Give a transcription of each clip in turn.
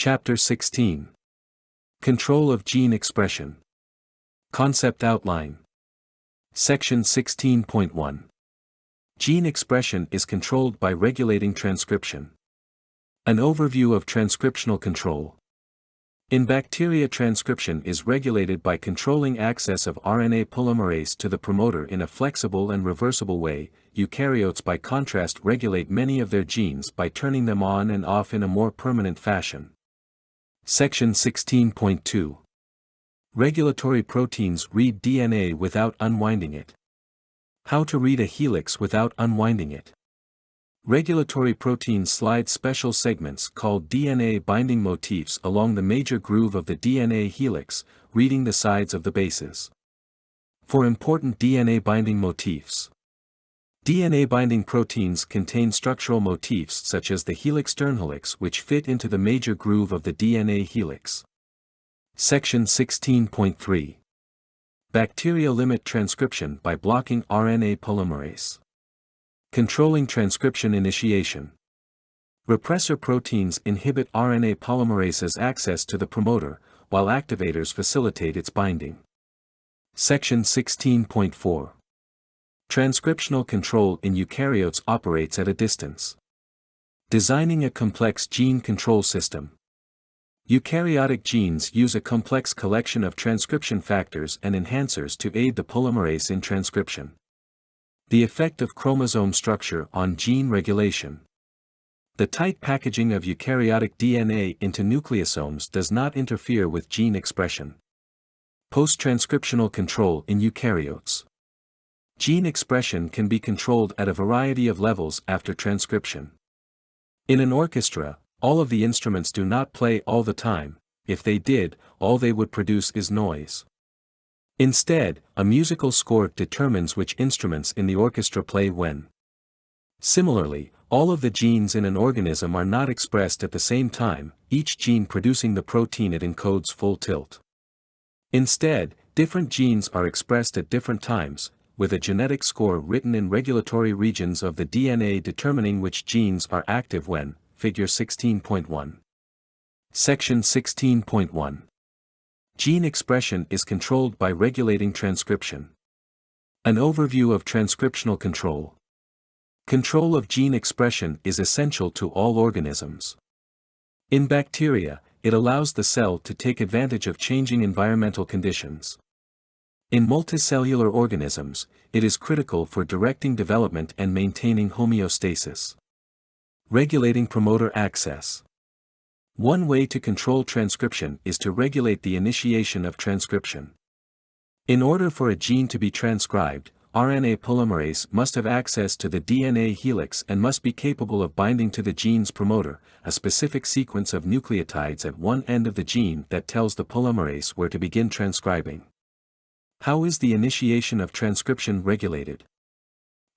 Chapter 16. Control of Gene Expression. Concept Outline. Section 16.1. Gene expression is controlled by regulating transcription. An overview of transcriptional control. In bacteria, transcription is regulated by controlling access of RNA polymerase to the promoter in a flexible and reversible way. Eukaryotes, by contrast, regulate many of their genes by turning them on and off in a more permanent fashion. Section 16.2. Regulatory proteins read DNA without unwinding it. How to read a helix without unwinding it. Regulatory proteins slide special segments called DNA binding motifs along the major groove of the DNA helix, reading the sides of the bases. For important DNA binding motifs. DNA binding proteins contain structural motifs such as the helix turnhelix, which fit into the major groove of the DNA helix. Section 16.3. Bacteria limit transcription by blocking RNA polymerase. Controlling transcription initiation. Repressor proteins inhibit RNA polymerase's access to the promoter, while activators facilitate its binding. Section 16.4. Transcriptional control in eukaryotes operates at a distance. Designing a complex gene control system. Eukaryotic genes use a complex collection of transcription factors and enhancers to aid the polymerase in transcription. The effect of chromosome structure on gene regulation. The tight packaging of eukaryotic DNA into nucleosomes does not interfere with gene expression. Post-transcriptional control in eukaryotes. Gene expression can be controlled at a variety of levels after transcription. In an orchestra, all of the instruments do not play all the time. If they did, all they would produce is noise. Instead, a musical score determines which instruments in the orchestra play when. Similarly, all of the genes in an organism are not expressed at the same time, each gene producing the protein it encodes full tilt. Instead, different genes are expressed at different times, with a genetic score written in regulatory regions of the DNA determining which genes are active when. Figure 16.1. Section 16.1. Gene expression is controlled by regulating transcription. An overview of transcriptional control. Control of gene expression is essential to all organisms. In bacteria, it allows the cell to take advantage of changing environmental conditions. In multicellular organisms, it is critical for directing development and maintaining homeostasis. Regulating promoter access. One way to control transcription is to regulate the initiation of transcription. In order for a gene to be transcribed, RNA polymerase must have access to the DNA helix and must be capable of binding to the gene's promoter, a specific sequence of nucleotides at one end of the gene that tells the polymerase where to begin transcribing. How is the initiation of transcription regulated?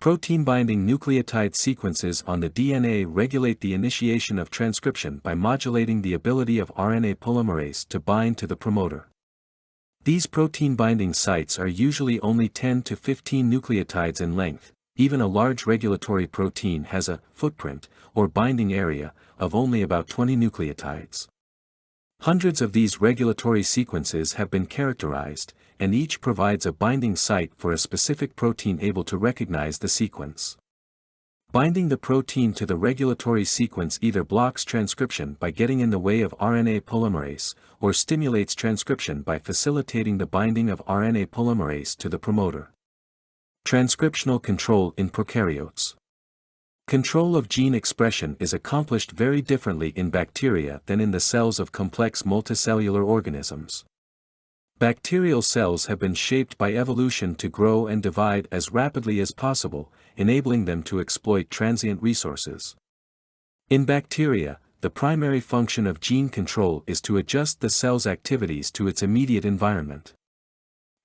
Protein-binding nucleotide sequences on the DNA regulate the initiation of transcription by modulating the ability of RNA polymerase to bind to the promoter. These protein-binding sites are usually only 10 to 15 nucleotides in length. Even a large regulatory protein has a footprint, or binding area, of only about 20 nucleotides. Hundreds of these regulatory sequences have been characterized, and each provides a binding site for a specific protein able to recognize the sequence. Binding the protein to the regulatory sequence either blocks transcription by getting in the way of RNA polymerase, or stimulates transcription by facilitating the binding of RNA polymerase to the promoter. Transcriptional control in prokaryotes. Control of gene expression is accomplished very differently in bacteria than in the cells of complex multicellular organisms. Bacterial cells have been shaped by evolution to grow and divide as rapidly as possible, enabling them to exploit transient resources. In bacteria, the primary function of gene control is to adjust the cell's activities to its immediate environment.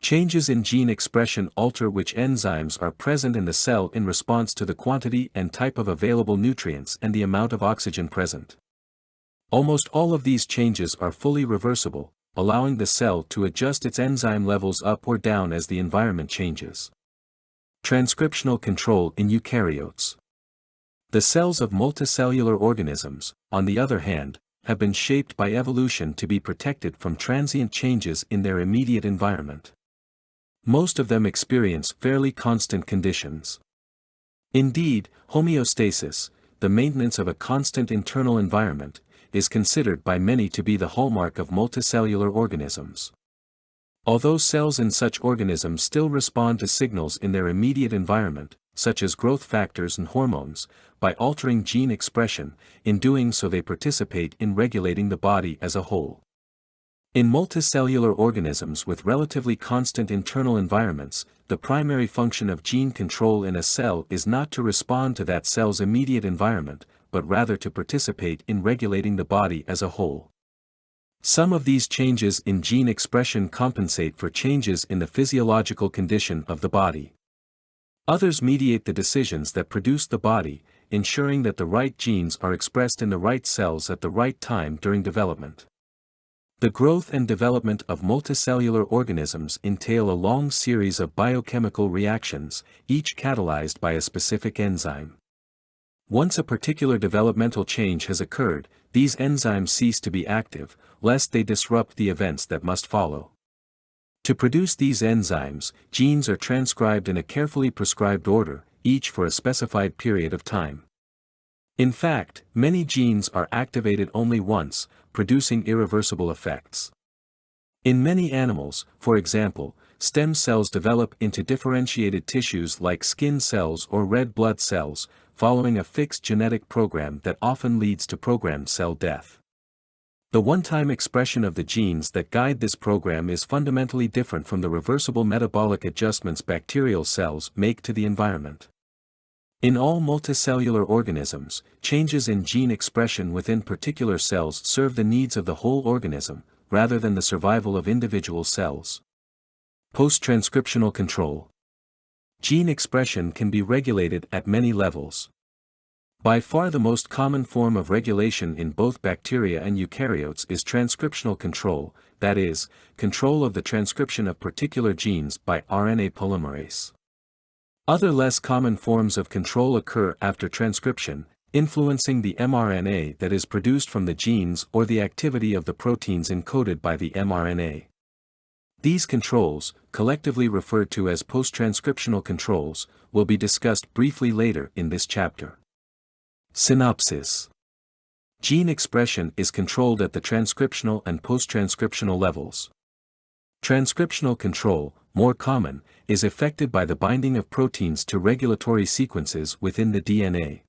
Changes in gene expression alter which enzymes are present in the cell in response to the quantity and type of available nutrients and the amount of oxygen present. Almost all of these changes are fully reversible, allowing the cell to adjust its enzyme levels up or down as the environment changes. Transcriptional control in eukaryotes. The cells of multicellular organisms, on the other hand, have been shaped by evolution to be protected from transient changes in their immediate environment. Most of them experience fairly constant conditions. Indeed, homeostasis, the maintenance of a constant internal environment, is considered by many to be the hallmark of multicellular organisms. Although cells in such organisms still respond to signals in their immediate environment, such as growth factors and hormones, by altering gene expression, in doing so they participate in regulating the body as a whole. In multicellular organisms with relatively constant internal environments, the primary function of gene control in a cell is not to respond to that cell's immediate environment, but rather to participate in regulating the body as a whole. Some of these changes in gene expression compensate for changes in the physiological condition of the body. Others mediate the decisions that produce the body, ensuring that the right genes are expressed in the right cells at the right time during development. The growth and development of multicellular organisms entail a long series of biochemical reactions, each catalyzed by a specific enzyme. Once a particular developmental change has occurred, these enzymes cease to be active, lest they disrupt the events that must follow. To produce these enzymes, genes are transcribed in a carefully prescribed order, each for a specified period of time. In fact, many genes are activated only once, producing irreversible effects. In many animals, for example, stem cells develop into differentiated tissues like skin cells or red blood cells, following a fixed genetic program that often leads to programmed cell death. The one-time expression of the genes that guide this program is fundamentally different from the reversible metabolic adjustments bacterial cells make to the environment. In all multicellular organisms, changes in gene expression within particular cells serve the needs of the whole organism, rather than the survival of individual cells. Post-transcriptional control. Gene expression can be regulated at many levels. By far the most common form of regulation in both bacteria and eukaryotes is transcriptional control, that is, control of the transcription of particular genes by RNA polymerase. Other less common forms of control occur after transcription, influencing the mRNA that is produced from the genes or the activity of the proteins encoded by the mRNA. These controls, collectively referred to as post-transcriptional controls, will be discussed briefly later in this chapter. Synopsis. Gene expression is controlled at the transcriptional and post-transcriptional levels. Transcriptional control, more common, is effected by the binding of proteins to regulatory sequences within the DNA.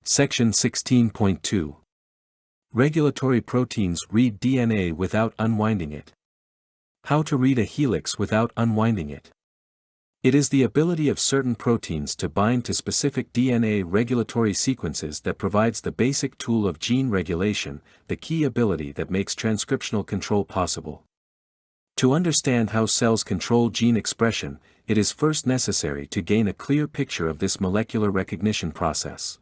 Section 16.2. Regulatory proteins read DNA without unwinding it. How to read a helix without unwinding it. It is the ability of certain proteins to bind to specific DNA regulatory sequences that provides the basic tool of gene regulation, the key ability that makes transcriptional control possible. To understand how cells control gene expression, it is first necessary to gain a clear picture of this molecular recognition process.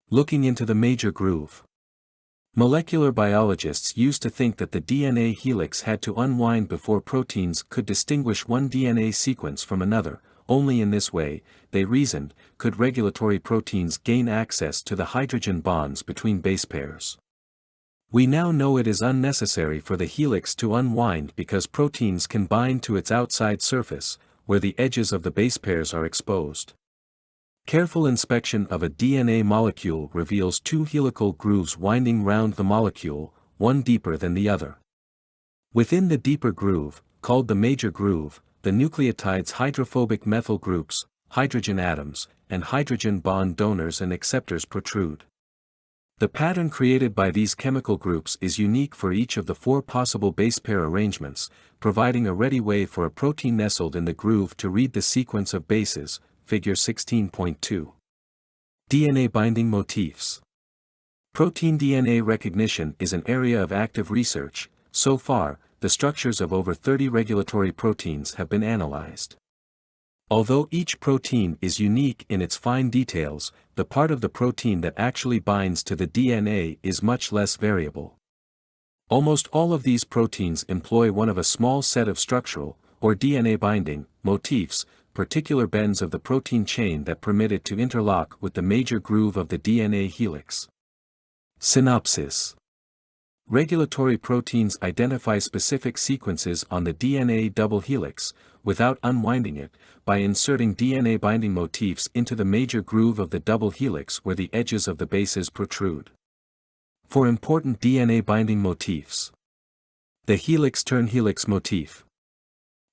Looking into the major groove. Molecular biologists used to think that the DNA helix had to unwind before proteins could distinguish one DNA sequence from another. Only in this way, they reasoned, could regulatory proteins gain access to the hydrogen bonds between base pairs. We now know it is unnecessary for the helix to unwind because proteins can bind to its outside surface, where the edges of the base pairs are exposed. Careful inspection of a DNA molecule reveals two helical grooves winding round the molecule, one deeper than the other. Within the deeper groove, called the major groove, the nucleotide's hydrophobic methyl groups, hydrogen atoms, and hydrogen bond donors and acceptors protrude. The pattern created by these chemical groups is unique for each of the four possible base pair arrangements, providing a ready way for a protein nestled in the groove to read the sequence of bases. Figure 16.2. DNA binding motifs. Protein DNA recognition is an area of active research. So far, the structures of over 30 regulatory proteins have been analyzed. Although each protein is unique in its fine details, the part of the protein that actually binds to the DNA is much less variable. Almost all of these proteins employ one of a small set of structural, or DNA binding, motifs, particular bends of the protein chain that permit it to interlock with the major groove of the DNA helix. Synopsis. Regulatory proteins identify specific sequences on the DNA double helix, without unwinding it, by inserting DNA binding motifs into the major groove of the double helix where the edges of the bases protrude. For important DNA binding motifs. The helix-turn-helix motif.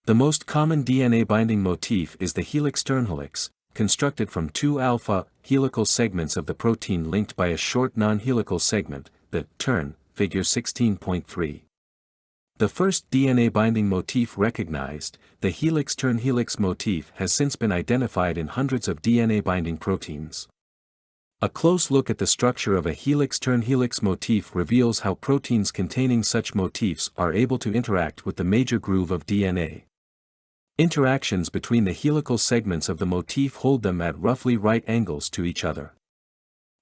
The most common DNA binding motif is the helix-turn-helix, constructed from two alpha helical segments of the protein linked by a short non-helical segment, the turn, figure 16.3. The first DNA binding motif recognized, the helix-turn-helix motif, has since been identified in hundreds of DNA binding proteins. A close look at the structure of a helix-turn-helix motif reveals how proteins containing such motifs are able to interact with the major groove of DNA. Interactions between the helical segments of the motif hold them at roughly right angles to each other.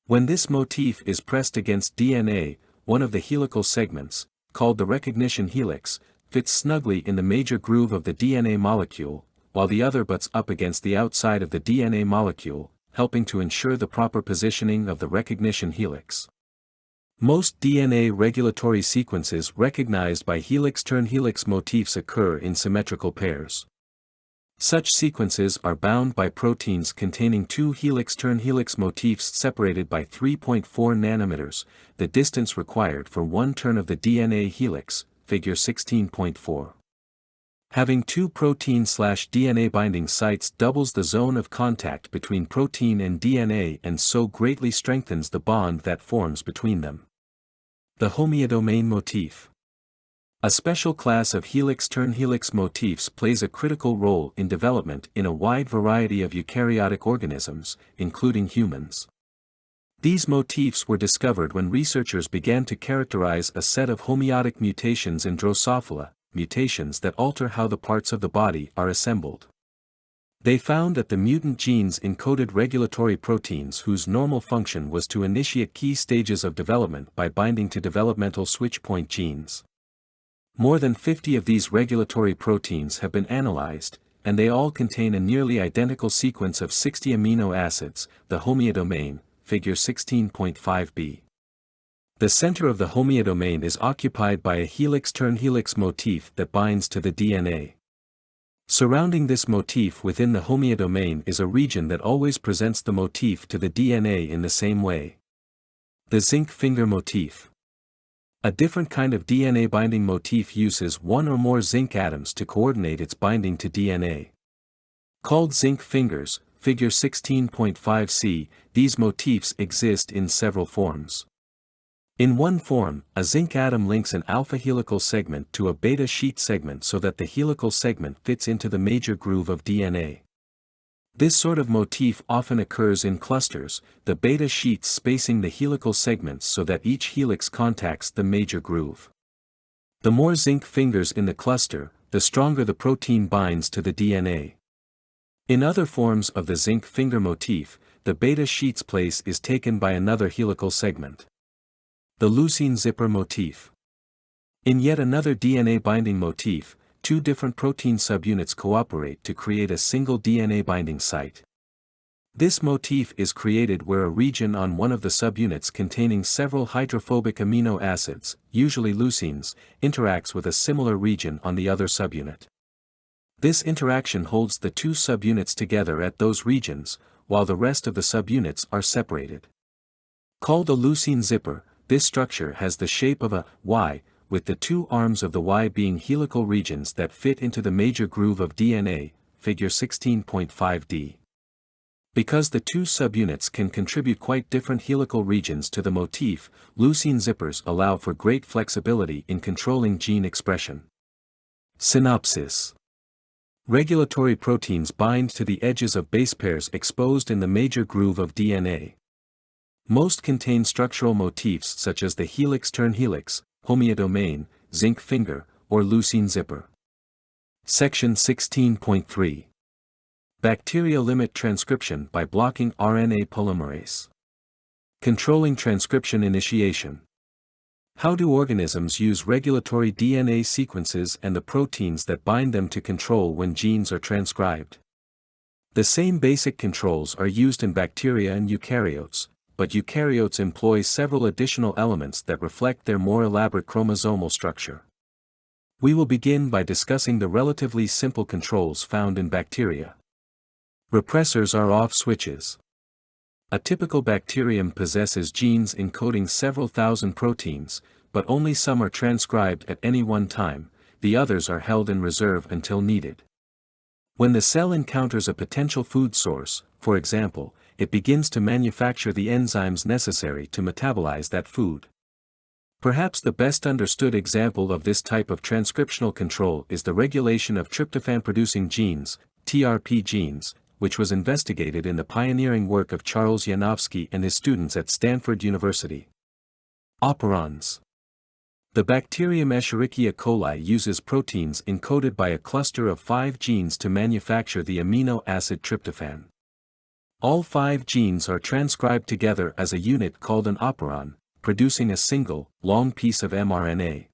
When this motif is pressed against DNA, one of the helical segments, called the recognition helix, fits snugly in the major groove of the DNA molecule, while the other butts up against the outside of the DNA molecule, helping to ensure the proper positioning of the recognition helix. Most DNA regulatory sequences recognized by helix-turn-helix motifs occur in symmetrical pairs. Such sequences are bound by proteins containing two helix-turn-helix motifs separated by 3.4 nanometers, the distance required for one turn of the DNA helix, figure 16.4. Having two protein/DNA binding sites doubles the zone of contact between protein and DNA and so greatly strengthens the bond that forms between them. The homeodomain motif. A special class of helix-turn-helix motifs plays a critical role in development in a wide variety of eukaryotic organisms, including humans. These motifs were discovered when researchers began to characterize a set of homeotic mutations in Drosophila, mutations that alter how the parts of the body are assembled. They found that the mutant genes encoded regulatory proteins whose normal function was to initiate key stages of development by binding to developmental switch point genes. More than 50 of these regulatory proteins have been analyzed, and they all contain a nearly identical sequence of 60 amino acids, the homeodomain, figure 16.5b. The center of the homeodomain is occupied by a helix-turn-helix motif that binds to the DNA. Surrounding this motif within the homeodomain is a region that always presents the motif to the DNA in the same way. The zinc finger motif. A different kind of DNA binding motif uses one or more zinc atoms to coordinate its binding to DNA. Called zinc fingers, figure 16.5c, these motifs exist in several forms. In one form, a zinc atom links an alpha helical segment to a beta sheet segment so that the helical segment fits into the major groove of DNA. This sort of motif often occurs in clusters, the beta sheets spacing the helical segments so that each helix contacts the major groove. The more zinc fingers in the cluster, the stronger the protein binds to the DNA. In other forms of the zinc finger motif, the beta sheet's place is taken by another helical segment. The leucine zipper motif. In yet another DNA binding motif, two different protein subunits cooperate to create a single DNA binding site. This motif is created where a region on one of the subunits containing several hydrophobic amino acids, usually leucines, interacts with a similar region on the other subunit. This interaction holds the two subunits together at those regions, while the rest of the subunits are separated. Called a leucine zipper, this structure has the shape of a Y, with the two arms of the Y being helical regions that fit into the major groove of DNA, figure 16.5d. Because the two subunits can contribute quite different helical regions to the motif, leucine zippers allow for great flexibility in controlling gene expression. Synopsis. Regulatory proteins bind to the edges of base pairs exposed in the major groove of DNA. Most contain structural motifs such as the helix-turn-helix, homeodomain, zinc finger, or leucine zipper. Section 16.3. Bacteria limit transcription by blocking RNA polymerase. Controlling transcription initiation. How do organisms use regulatory DNA sequences and the proteins that bind them to control when genes are transcribed? The same basic controls are used in bacteria and eukaryotes, but eukaryotes employ several additional elements that reflect their more elaborate chromosomal structure. We will begin by discussing the relatively simple controls found in bacteria. Repressors are off switches. A typical bacterium possesses genes encoding several thousand proteins, but only some are transcribed at any one time, the others are held in reserve until needed. When the cell encounters a potential food source, for example, it begins to manufacture the enzymes necessary to metabolize that food. Perhaps the best understood example of this type of transcriptional control is the regulation of tryptophan-producing genes, TRP genes, which was investigated in the pioneering work of Charles Janowski and his students at Stanford University. Operons. The bacterium Escherichia coli uses proteins encoded by a cluster of 5 genes to manufacture the amino acid tryptophan. All 5 genes are transcribed together as a unit called an operon, producing a single, long piece of mRNA.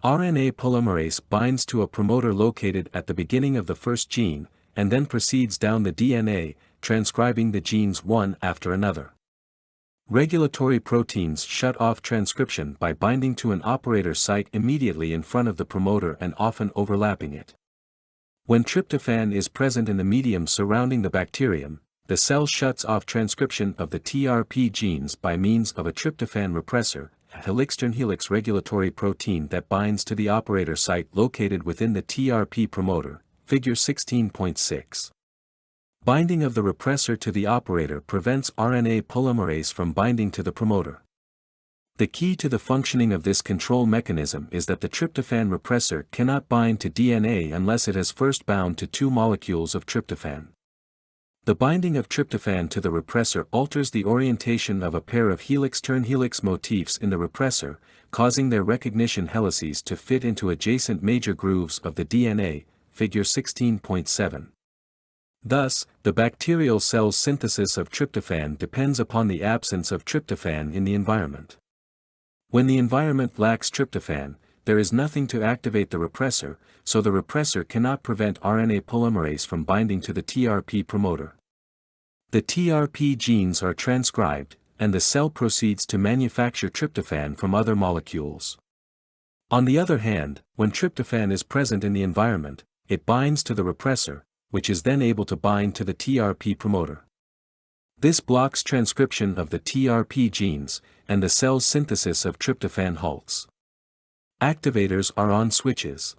RNA polymerase binds to a promoter located at the beginning of the first gene, and then proceeds down the DNA, transcribing the genes one after another. Regulatory proteins shut off transcription by binding to an operator site immediately in front of the promoter and often overlapping it. When tryptophan is present in the medium surrounding the bacterium, the cell shuts off transcription of the TRP genes by means of a tryptophan repressor, a helix-turn-helix regulatory protein that binds to the operator site located within the TRP promoter, Figure 16.6. Binding of the repressor to the operator prevents RNA polymerase from binding to the promoter. The key to the functioning of this control mechanism is that the tryptophan repressor cannot bind to DNA unless it has first bound to 2 molecules of tryptophan. The binding of tryptophan to the repressor alters the orientation of a pair of helix-turn-helix motifs in the repressor, causing their recognition helices to fit into adjacent major grooves of the DNA, Figure 16.7. Thus, the bacterial cell's synthesis of tryptophan depends upon the absence of tryptophan in the environment. When the environment lacks tryptophan, there is nothing to activate the repressor, so the repressor cannot prevent RNA polymerase from binding to the TRP promoter. The TRP genes are transcribed, and the cell proceeds to manufacture tryptophan from other molecules. On the other hand, when tryptophan is present in the environment, it binds to the repressor, which is then able to bind to the TRP promoter. This blocks transcription of the TRP genes, and the cell's synthesis of tryptophan halts. Activators are on switches.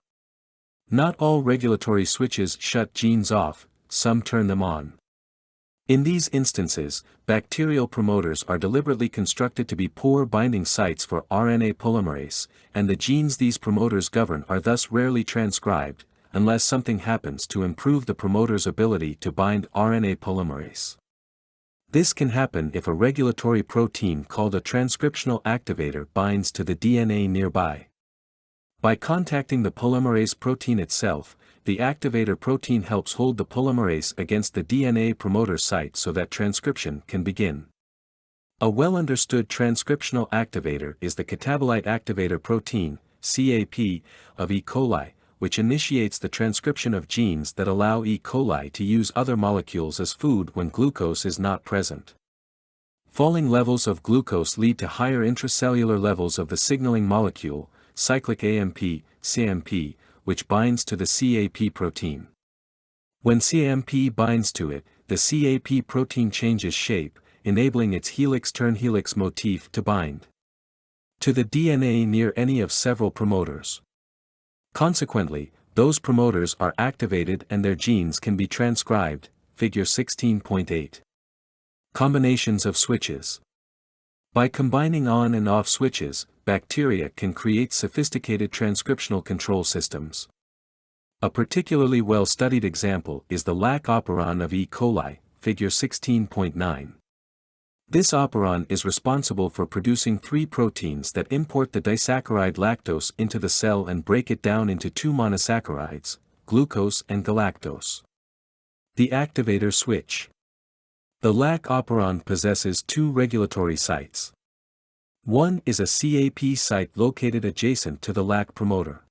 Not all regulatory switches shut genes off, some turn them on. In these instances, bacterial promoters are deliberately constructed to be poor binding sites for RNA polymerase, and the genes these promoters govern are thus rarely transcribed, unless something happens to improve the promoter's ability to bind RNA polymerase. This can happen if a regulatory protein called a transcriptional activator binds to the DNA nearby. By contacting the polymerase protein itself, the activator protein helps hold the polymerase against the DNA promoter site so that transcription can begin. A well-understood transcriptional activator is the catabolite activator protein, CAP, of E. coli, which initiates the transcription of genes that allow E. coli to use other molecules as food when glucose is not present. Falling levels of glucose lead to higher intracellular levels of the signaling molecule, cyclic AMP, CAMP, which binds to the CAP protein. When CAMP binds to it, the CAP protein changes shape, enabling its helix-turn-helix motif to bind to the DNA near any of several promoters. Consequently, those promoters are activated and their genes can be transcribed, Figure 16.8. Combinations of switches. By combining on and off switches, bacteria can create sophisticated transcriptional control systems. A particularly well-studied example is the lac operon of E. coli, Figure 16.9. This operon is responsible for producing 3 proteins that import the disaccharide lactose into the cell and break it down into 2 monosaccharides, glucose and galactose. The activator switch. The lac operon possesses 2 regulatory sites. One is a CAP site located adjacent to the lac promoter.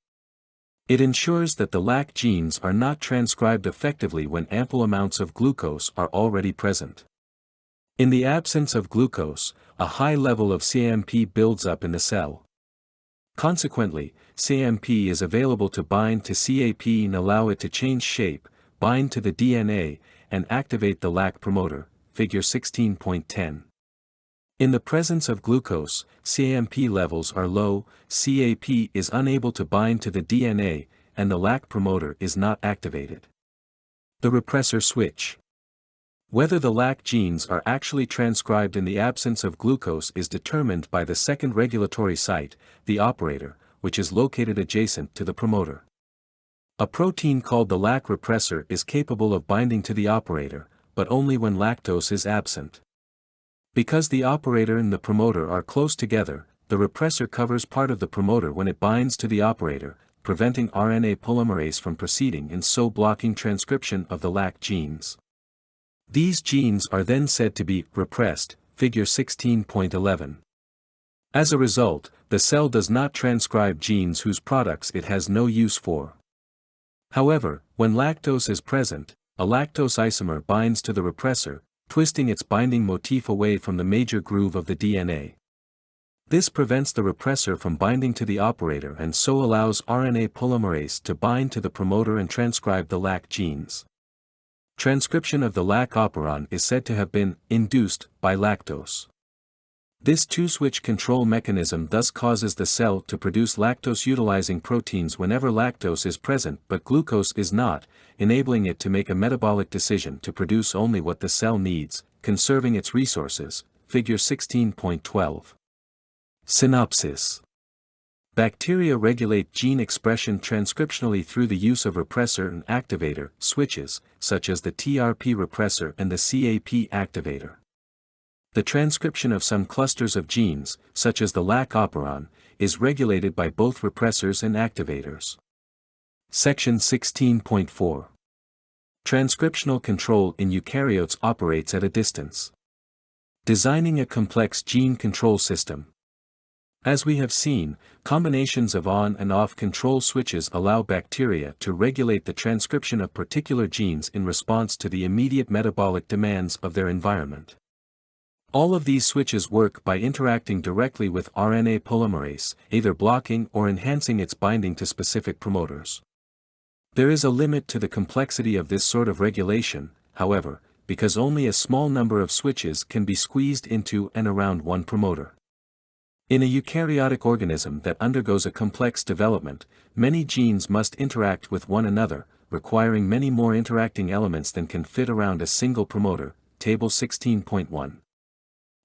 It ensures that the lac genes are not transcribed effectively when ample amounts of glucose are already present. In the absence of glucose, a high level of CAMP builds up in the cell. Consequently, CAMP is available to bind to CAP and allow it to change shape, bind to the DNA, and activate the lac promoter, figure 16.10. In the presence of glucose, CAMP levels are low, CAP is unable to bind to the DNA, and the lac promoter is not activated. The repressor switch. Whether the lac genes are actually transcribed in the absence of glucose is determined by the second regulatory site, the operator, which is located adjacent to the promoter. A protein called the lac repressor is capable of binding to the operator, but only when lactose is absent. Because the operator and the promoter are close together, the repressor covers part of the promoter when it binds to the operator, preventing RNA polymerase from proceeding and so blocking transcription of the lac genes. These genes are then said to be repressed, figure 16.11. As a result, the cell does not transcribe genes whose products it has no use for. However, when lactose is present, a lactose isomer binds to the repressor, twisting its binding motif away from the major groove of the DNA. This prevents the repressor from binding to the operator and so allows RNA polymerase to bind to the promoter and transcribe the lac genes. Transcription of the lac operon is said to have been induced by lactose. This two-switch control mechanism thus causes the cell to produce lactose-utilizing proteins whenever lactose is present but glucose is not, enabling it to make a metabolic decision to produce only what the cell needs, conserving its resources, figure 16.12. Synopsis. Bacteria regulate gene expression transcriptionally through the use of repressor and activator switches, such as the TRP repressor and the CAP activator. The transcription of some clusters of genes, such as the lac operon, is regulated by both repressors and activators. Section 16.4. Transcriptional control in eukaryotes operates at a distance. Designing a complex gene control system. As we have seen, combinations of on and off control switches allow bacteria to regulate the transcription of particular genes in response to the immediate metabolic demands of their environment. All of these switches work by interacting directly with RNA polymerase, either blocking or enhancing its binding to specific promoters. There is a limit to the complexity of this sort of regulation, however, because only a small number of switches can be squeezed into and around one promoter. In a eukaryotic organism that undergoes a complex development, many genes must interact with one another, requiring many more interacting elements than can fit around a single promoter, table 16.1.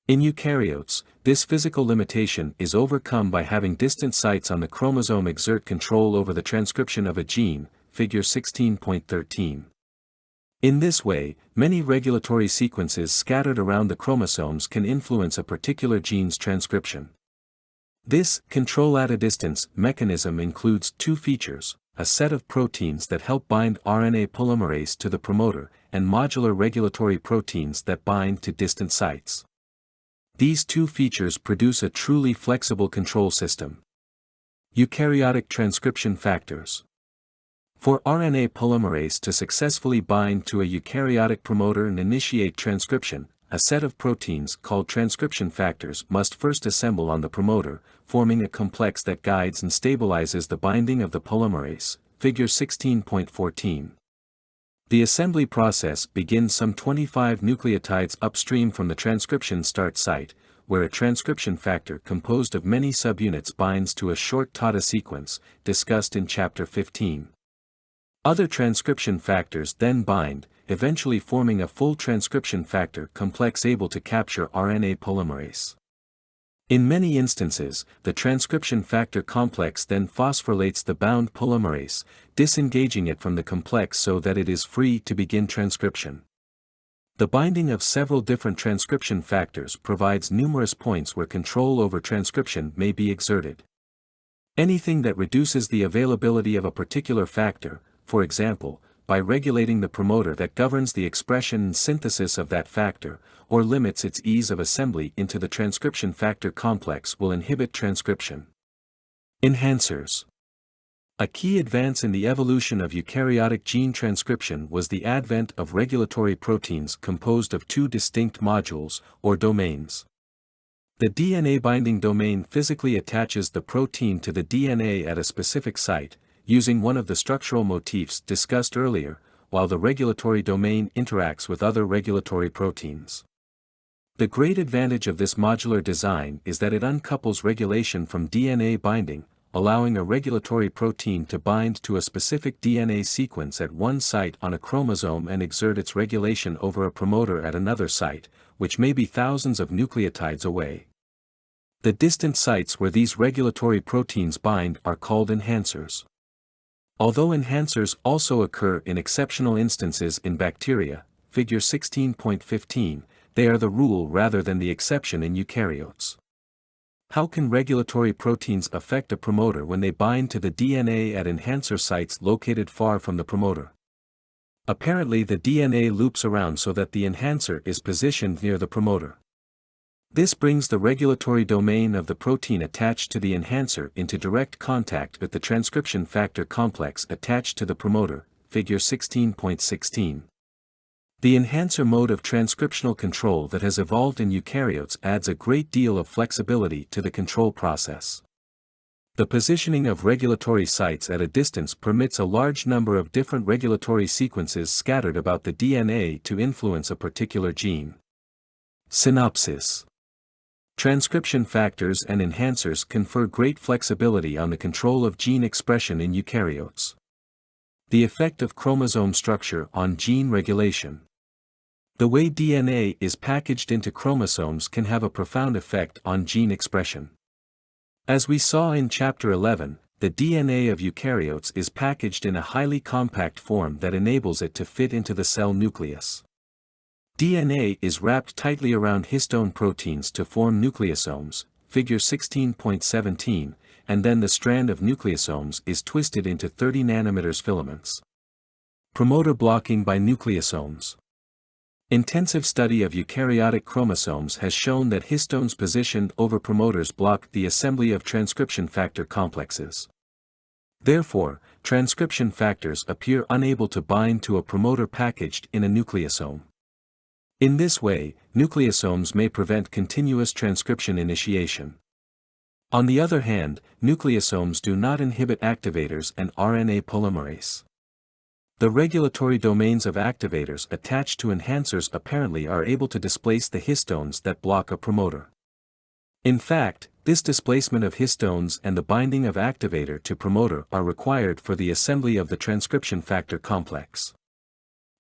In eukaryotes, this physical limitation is overcome by having distant sites on the chromosome exert control over the transcription of a gene, figure 16.13. In this way, many regulatory sequences scattered around the chromosomes can influence a particular gene's transcription. This control at a distance mechanism includes two features: a set of proteins that help bind RNA polymerase to the promoter, and modular regulatory proteins that bind to distant sites. These two features produce a truly flexible control system. Eukaryotic transcription factors. For RNA polymerase to successfully bind to a eukaryotic promoter and initiate transcription, a set of proteins called transcription factors must first assemble on the promoter, forming a complex that guides and stabilizes the binding of the polymerase, figure 16.14. The assembly process begins some 25 nucleotides upstream from the transcription start site, where a transcription factor composed of many subunits binds to a short TATA sequence, discussed in Chapter 15. Other transcription factors then bind, eventually forming a full transcription factor complex able to capture RNA polymerase. In many instances, the transcription factor complex then phosphorylates the bound polymerase, disengaging it from the complex so that it is free to begin transcription. The binding of several different transcription factors provides numerous points where control over transcription may be exerted. Anything that reduces the availability of a particular factor, for example, by regulating the promoter that governs the expression and synthesis of that factor, or limits its ease of assembly into the transcription factor complex, will inhibit transcription. Enhancers. A key advance in the evolution of eukaryotic gene transcription was the advent of regulatory proteins composed of two distinct modules, or domains. The DNA binding domain physically attaches the protein to the DNA at a specific site, using one of the structural motifs discussed earlier, while the regulatory domain interacts with other regulatory proteins. The great advantage of this modular design is that it uncouples regulation from DNA binding, allowing a regulatory protein to bind to a specific DNA sequence at one site on a chromosome and exert its regulation over a promoter at another site, which may be thousands of nucleotides away. The distant sites where these regulatory proteins bind are called enhancers. Although enhancers also occur in exceptional instances in bacteria, figure 16.15, they are the rule rather than the exception in eukaryotes. How can regulatory proteins affect a promoter when they bind to the DNA at enhancer sites located far from the promoter? Apparently the DNA loops around so that the enhancer is positioned near the promoter. This brings the regulatory domain of the protein attached to the enhancer into direct contact with the transcription factor complex attached to the promoter, figure 16.16. The enhancer mode of transcriptional control that has evolved in eukaryotes adds a great deal of flexibility to the control process. The positioning of regulatory sites at a distance permits a large number of different regulatory sequences scattered about the DNA to influence a particular gene. Synopsis. Transcription factors and enhancers confer great flexibility on the control of gene expression in eukaryotes. The effect of chromosome structure on gene regulation. The way DNA is packaged into chromosomes can have a profound effect on gene expression. As we saw in Chapter 11, the DNA of eukaryotes is packaged in a highly compact form that enables it to fit into the cell nucleus. DNA is wrapped tightly around histone proteins to form nucleosomes, figure 16.17, and then the strand of nucleosomes is twisted into 30 nanometers filaments. Promoter blocking by nucleosomes. Intensive study of eukaryotic chromosomes has shown that histones positioned over promoters block the assembly of transcription factor complexes. Therefore, transcription factors appear unable to bind to a promoter packaged in a nucleosome. In this way, nucleosomes may prevent continuous transcription initiation. On the other hand, nucleosomes do not inhibit activators and RNA polymerase. The regulatory domains of activators attached to enhancers apparently are able to displace the histones that block a promoter. In fact, this displacement of histones and the binding of activator to promoter are required for the assembly of the transcription factor complex.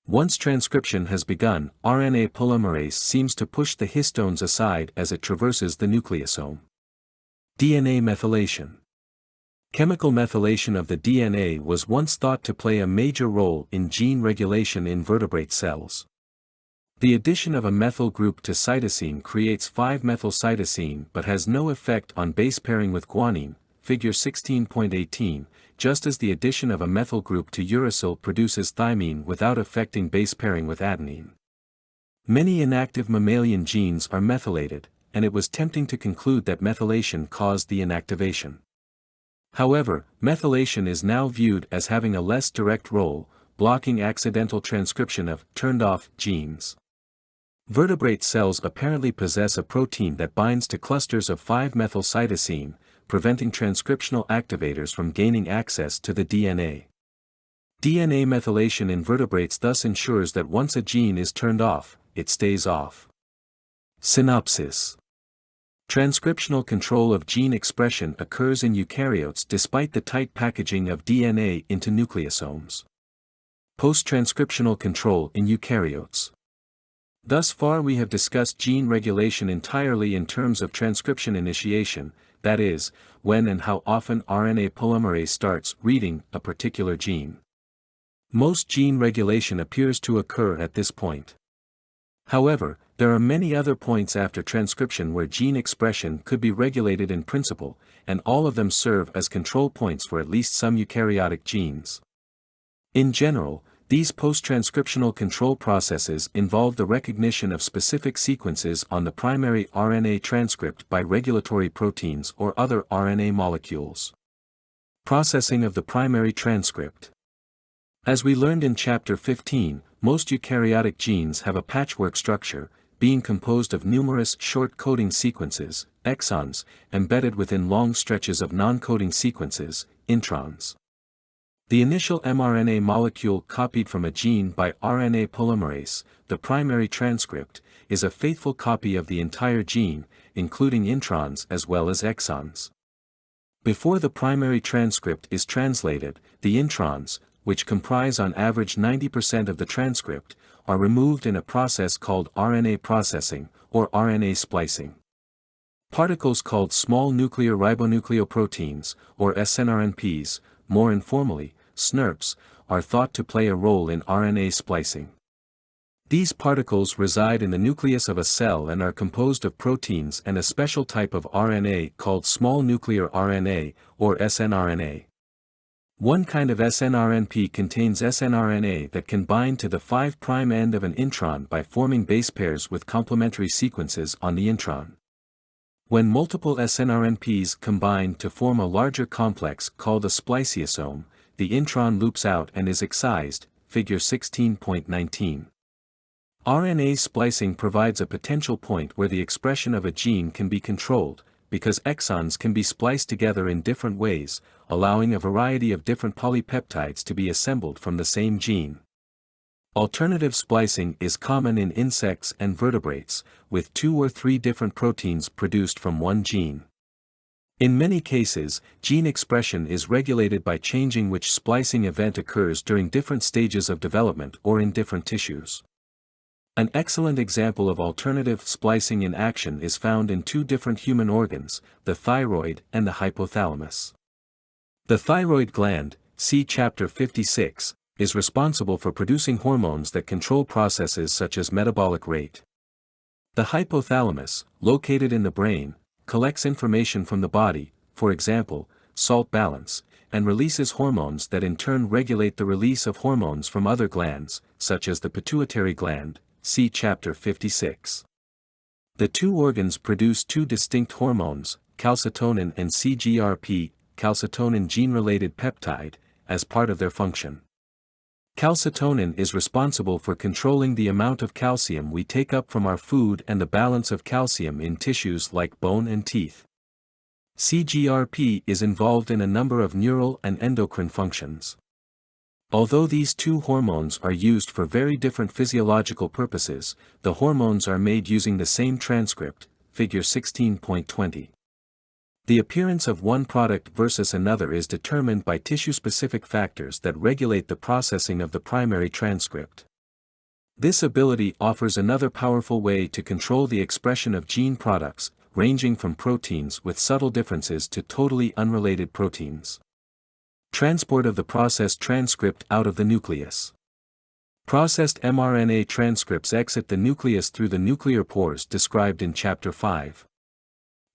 Once transcription has begun, RNA polymerase seems to push the histones aside as it traverses the nucleosome. DNA methylation. Chemical methylation of the DNA was once thought to play a major role in gene regulation in vertebrate cells. The addition of a methyl group to cytosine creates 5-methylcytosine but has no effect on base pairing with guanine, figure 16.18, just as the addition of a methyl group to uracil produces thymine without affecting base pairing with adenine. Many inactive mammalian genes are methylated, and it was tempting to conclude that methylation caused the inactivation. However, methylation is now viewed as having a less direct role, blocking accidental transcription of turned-off genes. Vertebrate cells apparently possess a protein that binds to clusters of 5-methylcytosine, preventing transcriptional activators from gaining access to the DNA. DNA methylation in vertebrates thus ensures that once a gene is turned off, it stays off. Synopsis. Transcriptional control of gene expression occurs in eukaryotes despite the tight packaging of DNA into nucleosomes. Post-transcriptional control in eukaryotes. Thus far we have discussed gene regulation entirely in terms of transcription initiation, that is, when and how often RNA polymerase starts reading a particular gene. Most gene regulation appears to occur at this point. However, there are many other points after transcription where gene expression could be regulated in principle, and all of them serve as control points for at least some eukaryotic genes. In general, these post-transcriptional control processes involve the recognition of specific sequences on the primary RNA transcript by regulatory proteins or other RNA molecules. Processing of the primary transcript. As we learned in Chapter 15, most eukaryotic genes have a patchwork structure, being composed of numerous short coding sequences, exons, embedded within long stretches of non-coding sequences, introns. The initial mRNA molecule copied from a gene by RNA polymerase, the primary transcript, is a faithful copy of the entire gene, including introns as well as exons. Before the primary transcript is translated, the introns, which comprise on average 90% of the transcript, are removed in a process called RNA processing, or RNA splicing. Particles called small nuclear ribonucleoproteins, or snRNPs, more informally, SNRPs, are thought to play a role in RNA splicing. These particles reside in the nucleus of a cell and are composed of proteins and a special type of RNA called small nuclear RNA, or snRNA. One kind of snRNP contains snRNA that can bind to the 5' end of an intron by forming base pairs with complementary sequences on the intron. When multiple snRNPs combine to form a larger complex called a spliceosome, the intron loops out and is excised, figure 16.19. RNA splicing provides a potential point where the expression of a gene can be controlled, because exons can be spliced together in different ways, allowing a variety of different polypeptides to be assembled from the same gene. Alternative splicing is common in insects and vertebrates, with 2 or 3 different proteins produced from one gene. In many cases, gene expression is regulated by changing which splicing event occurs during different stages of development or in different tissues. An excellent example of alternative splicing in action is found in 2 different human organs, the thyroid and the hypothalamus. The thyroid gland, see Chapter 56, is responsible for producing hormones that control processes such as metabolic rate. The hypothalamus, located in the brain, collects information from the body, for example, salt balance, and releases hormones that in turn regulate the release of hormones from other glands, such as the pituitary gland, see Chapter 56. The 2 organs produce 2 distinct hormones, calcitonin and CGRP, calcitonin gene-related peptide, as part of their function. Calcitonin is responsible for controlling the amount of calcium we take up from our food and the balance of calcium in tissues like bone and teeth. CGRP is involved in a number of neural and endocrine functions. Although these 2 hormones are used for very different physiological purposes, the hormones are made using the same transcript, figure 16.20. The appearance of one product versus another is determined by tissue-specific factors that regulate the processing of the primary transcript. This ability offers another powerful way to control the expression of gene products, ranging from proteins with subtle differences to totally unrelated proteins. Transport of the processed transcript out of the nucleus. Processed mRNA transcripts exit the nucleus through the nuclear pores described in Chapter 5.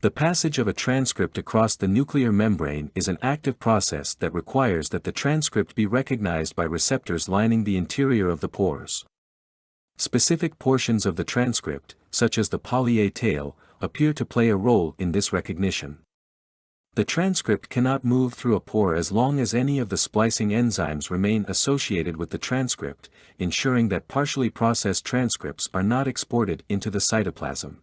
The passage of a transcript across the nuclear membrane is an active process that requires that the transcript be recognized by receptors lining the interior of the pores. Specific portions of the transcript, such as the poly-A tail, appear to play a role in this recognition. The transcript cannot move through a pore as long as any of the splicing enzymes remain associated with the transcript, ensuring that partially processed transcripts are not exported into the cytoplasm.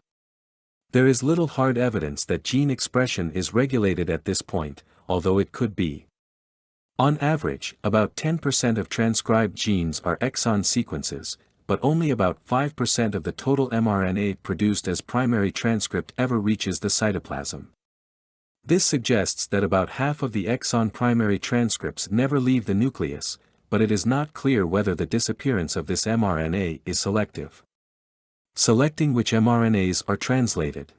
There is little hard evidence that gene expression is regulated at this point, although it could be. On average, about 10% of transcribed genes are exon sequences, but only about 5% of the total mRNA produced as primary transcript ever reaches the cytoplasm. This suggests that about half of the exon primary transcripts never leave the nucleus, but it is not clear whether the disappearance of this mRNA is selective. Selecting which mRNAs are translated.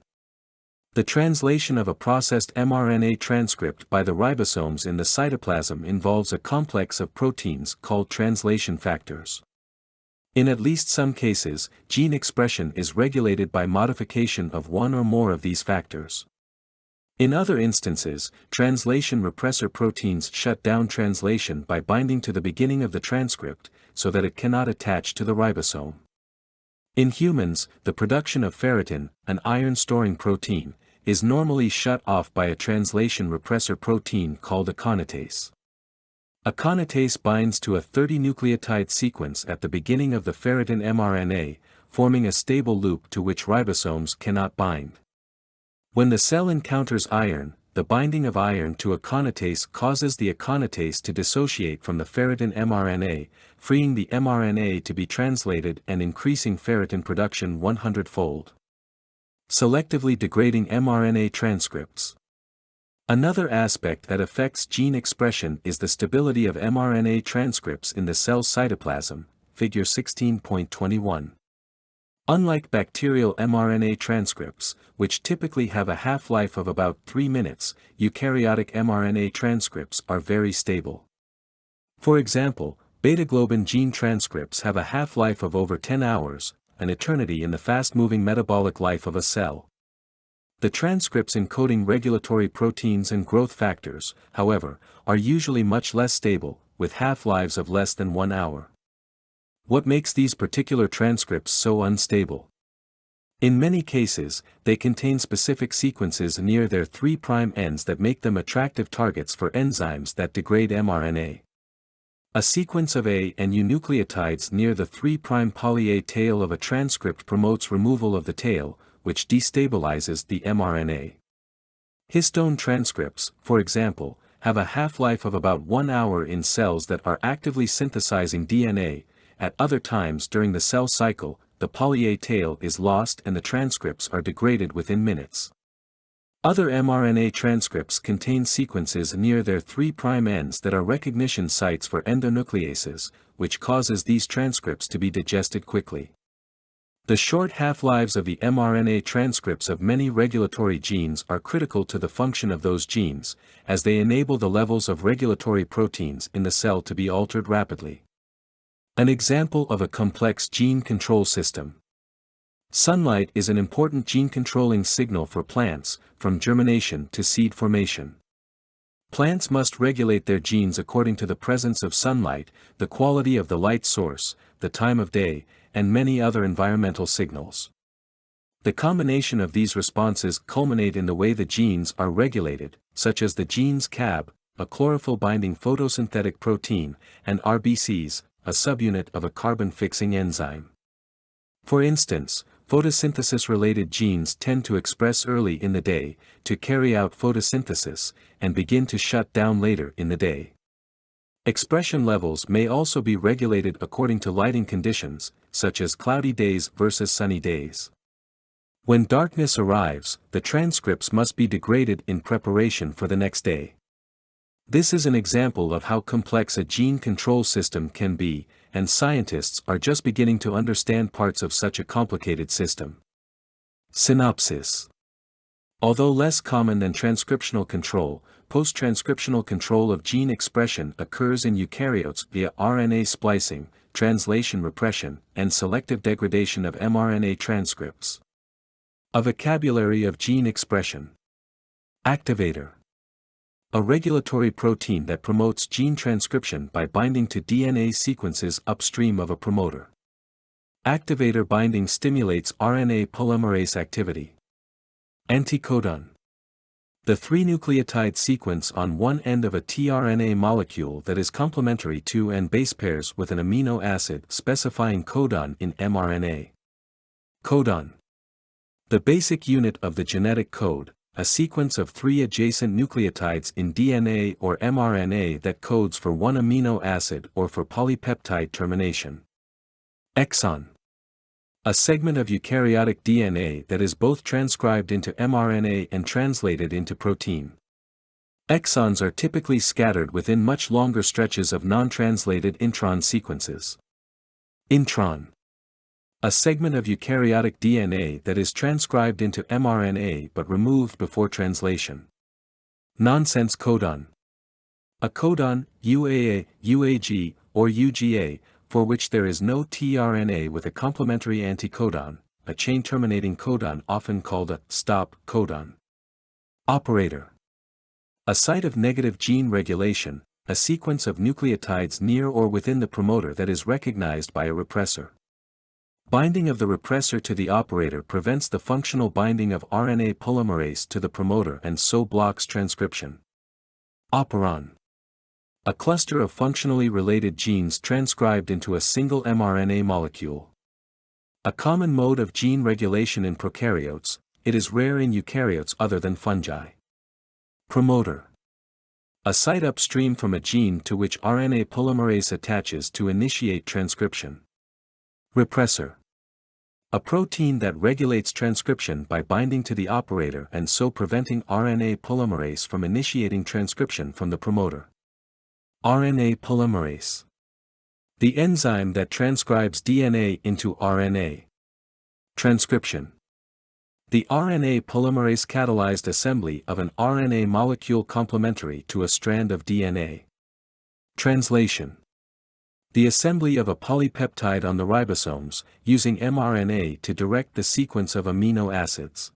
The translation of a processed mRNA transcript by the ribosomes in the cytoplasm involves a complex of proteins called translation factors. In at least some cases, gene expression is regulated by modification of one or more of these factors. In other instances, translation repressor proteins shut down translation by binding to the beginning of the transcript, so that it cannot attach to the ribosome. In humans, the production of ferritin, an iron-storing protein, is normally shut off by a translation repressor protein called aconitase. Aconitase binds to a 30-nucleotide sequence at the beginning of the ferritin mRNA, forming a stable loop to which ribosomes cannot bind. When the cell encounters iron, the binding of iron to aconitase causes the aconitase to dissociate from the ferritin mRNA, freeing the mRNA to be translated and increasing ferritin production 100-fold. Selectively degrading mRNA transcripts. Another aspect that affects gene expression is the stability of mRNA transcripts in the cell's cytoplasm, figure 16.21. Unlike bacterial mRNA transcripts, which typically have a half-life of about 3 minutes, eukaryotic mRNA transcripts are very stable. For example, beta-globin gene transcripts have a half-life of over 10 hours, an eternity in the fast-moving metabolic life of a cell. The transcripts encoding regulatory proteins and growth factors, however, are usually much less stable, with half-lives of less than 1 hour. What makes these particular transcripts so unstable? In many cases, they contain specific sequences near their 3' ends that make them attractive targets for enzymes that degrade mRNA. A sequence of A and U nucleotides near the 3' poly A tail of a transcript promotes removal of the tail, which destabilizes the mRNA. Histone transcripts, for example, have a half-life of about 1 hour in cells that are actively synthesizing DNA. At other times during the cell cycle, the poly A tail is lost and the transcripts are degraded within minutes. Other mRNA transcripts contain sequences near their 3' ends that are recognition sites for endonucleases, which causes these transcripts to be digested quickly. The short half-lives of the mRNA transcripts of many regulatory genes are critical to the function of those genes, as they enable the levels of regulatory proteins in the cell to be altered rapidly. An example of a complex gene control system. Sunlight is an important gene-controlling signal for plants, from germination to seed formation. Plants must regulate their genes according to the presence of sunlight, the quality of the light source, the time of day, and many other environmental signals. The combination of these responses culminate in the way the genes are regulated, such as the genes CAB, a chlorophyll-binding photosynthetic protein, and RBCs, a subunit of a carbon-fixing enzyme. For instance, photosynthesis-related genes tend to express early in the day, to carry out photosynthesis, and begin to shut down later in the day. Expression levels may also be regulated according to lighting conditions, such as cloudy days versus sunny days. When darkness arrives, the transcripts must be degraded in preparation for the next day. This is an example of how complex a gene control system can be, and scientists are just beginning to understand parts of such a complicated system. Synopsis. Although less common than transcriptional control, post-transcriptional control of gene expression occurs in eukaryotes via RNA splicing, translation repression, and selective degradation of mRNA transcripts. A vocabulary of gene expression. Activator. A regulatory protein that promotes gene transcription by binding to DNA sequences upstream of a promoter. Activator binding stimulates RNA polymerase activity. Anticodon. The 3-nucleotide sequence on one end of a tRNA molecule that is complementary to and base pairs with an amino acid specifying codon in mRNA. Codon. The basic unit of the genetic code, a sequence of 3 adjacent nucleotides in DNA or mRNA that codes for one amino acid or for polypeptide termination. Exon. A segment of eukaryotic DNA that is both transcribed into mRNA and translated into protein. Exons are typically scattered within much longer stretches of non-translated intron sequences. Intron. A segment of eukaryotic DNA that is transcribed into mRNA but removed before translation. Nonsense codon. A codon, UAA, UAG, or UGA, for which there is no tRNA with a complementary anticodon, a chain-terminating codon often called a stop codon. Operator. A site of negative gene regulation, a sequence of nucleotides near or within the promoter that is recognized by a repressor. Binding of the repressor to the operator prevents the functional binding of RNA polymerase to the promoter and so blocks transcription. Operon. A cluster of functionally related genes transcribed into a single mRNA molecule. A common mode of gene regulation in prokaryotes, it is rare in eukaryotes other than fungi. Promoter. A site upstream from a gene to which RNA polymerase attaches to initiate transcription. Repressor. A protein that regulates transcription by binding to the operator and so preventing RNA polymerase from initiating transcription from the promoter. RNA polymerase. The enzyme that transcribes DNA into RNA. Transcription. The RNA polymerase catalyzed assembly of an RNA molecule complementary to a strand of DNA. Translation. The assembly of a polypeptide on the ribosomes, using mRNA to direct the sequence of amino acids.